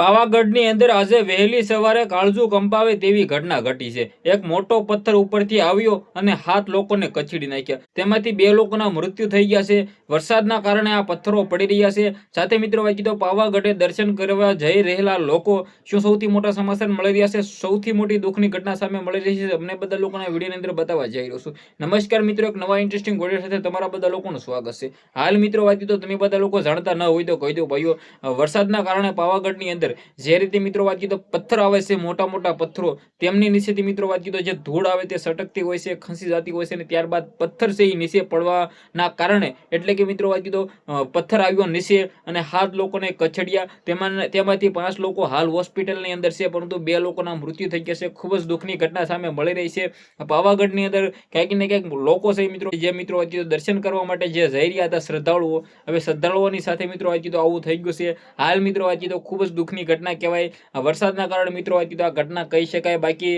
પાવાગઢની અંદર આજે વહેલી સવારે કાળજુ કંપાવે તેવી ઘટના ઘટી છે। એક મોટો પથ્થર ઉપરથી આવ્યો અને 7 લોકોને કચડી નાખ્યા। તેમાંથી 2 લોકોના મૃત્યુ થઈ ગયા છે। વરસાદના કારણે આ પથ્થરો પડી રહ્યા છે। સાથે મિત્રો વાત કીધો પાવાગઢે દર્શન કરવા જઈ રહેલા લોકો શું સૌથી મોટા સમાચાર મળી રહ્યા છે? સૌથી મોટી દુઃખની ઘટના સામે મળી રહી છે। અમને બધા લોકોના વિડીયોની અંદર બતાવવા જઈ રહ્યો છું। નમસ્કાર મિત્રો, એક નવા ઇન્ટરેસ્ટિંગ વિડીયો સાથે તમારા બધા લોકોનું સ્વાગત છે। હાલ મિત્રો વાત કીધો તમે બધા લોકો જાણતા ન હોય તો કહી દો ભાઈઓ, વરસાદના કારણે પાવાગઢની અંદર જે રીતે મિત્રો વાત કીધો પથ્થર આવે છે, મોટા મોટા પથ્થરો, તેમની નીચેથી મિત્રો વાત કીધો જે ધૂળ આવે તે સટકતી હોય છે, ખસી જતી હોય છે અને ત્યારબાદ પથ્થર છે એ નીચે પડવાના કારણે એટલે કે મિત્રો વાત કીધો પથ્થર આવ્યો નીચે અને 7 લોકોને કચડ્યા। તેમાંથી 5 લોકો હાલ હોસ્પિટલની અંદર છે, પરંતુ 2 લોકોના મૃત્યુ થઈ ગયા છે। ખૂબ જ દુઃખની ઘટના સામે મળી રહી છે। પાવાગઢની અંદર ક્યાંક ને ક્યાંક લોકો છે મિત્રો જે મિત્રો વાત કીધો દર્શન કરવા માટે જે જઈ રહ્યા હતા શ્રદ્ધાળુઓ, હવે શ્રદ્ધાળુઓની સાથે મિત્રો વાત કીધો આવું થઈ ગયું છે। હાલ મિત્રો વાત કીધો ખૂબ જ દુઃખની ઘટના કહેવાય। વરસાદના કારણે મિત્રો વાત કીધો આ ઘટના કહી શકાય। બાકી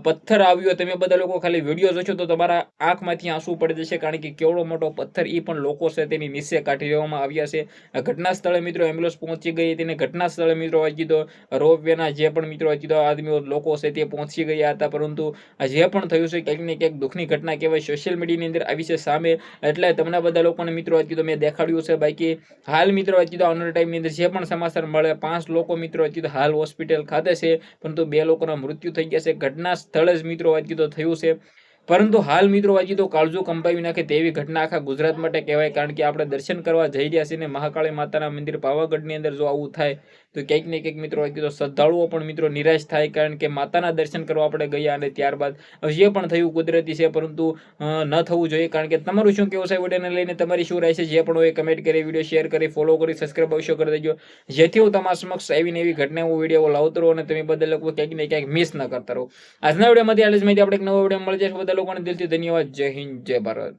પથ્થર આવ્યો, તમે બધા લોકો ખાલી વિડીયો જોશો તો તમારા આંખમાંથી આંસુ પડી જશે, કારણ કે કેવડો મોટો પથ્થર એ પણ લોકો છે તેની નીચે કાઢી લેવામાં આવ્યા છે। ઘટના સ્થળે મિત્રો એમ્બ્યુલન્સ પહોંચી ગઈ હતી અને ઘટના સ્થળે મિત્રો વાત કીધો રોપવેના જે પણ મિત્રો વાત કીધો આદમીઓ લોકો છે તે પહોંચી ગયા હતા, પરંતુ જે પણ થયું છે ક્યાંક ને ક્યાંક દુઃખની ઘટના કહેવાય। સોશિયલ મીડિયાની અંદર આવી છે સામે, એટલે તમને બધા લોકોને મિત્રો વાત કીધો મેં દેખાડ્યું છે। બાકી હાલ મિત્રો વાત કીધો આવનારા ટાઈમની અંદર જે પણ સમાચાર મળે, 5 લોકો મિત્રો વાત કીધો હાલ હોસ્પિટલ ખાતે છે, પરંતુ 2 લોકોના મૃત્યુ થઈ ગયા છે। ઘટના સ્થળે જ મિત્રો વાત કીધો થયું છે, પરંતુ હાલ મિત્રો વાત કીધો કાળજુ કંપાવી નાખે તેવી ઘટના આખા ગુજરાત માટે કહેવાય। કારણ કે આપણે દર્શન કરવા જઈ રહ્યા છીએ ને મહાકાળી માતાના મંદિર પાવાગઢની અંદર જો આવું થાય તો ક્યાંક ને ક્યાંક મિત્રો વાત કીધો શ્રદ્ધાળુઓ પણ મિત્રો નિરાશ થાય, કારણ કે માતાના દર્શન કરવા આપણે ગયા અને ત્યારબાદ જે પણ થયું કુદરતી છે, પરંતુ ન થવું જોઈએ। કારણ કે તમારું શું કેવું છે વિડીયોને લઈને, તમારી શું રાય છે? જે પણ હોય કમેન્ટ કરી, વિડીયો શેર કરી, ફોલો કરી, સબસ્ક્રાઇબ અવશ્ય કરી દેજો, જેથી હું તમારા સમક્ષ આવીને એવી ઘટના હું વિડીયો લાવતો રહું અને તમે બધા લોકો ક્યાંક ને ક્યાંક મિસ ન કરતા રહો। આજના વિડીયોમાંથી આટલી જ માહિતી, આપણે એક નવો વિડીયો મળી જાય। બધા લોકોને દિલથી ધન્યવાદ। જય હિન્દ, જય ભારત।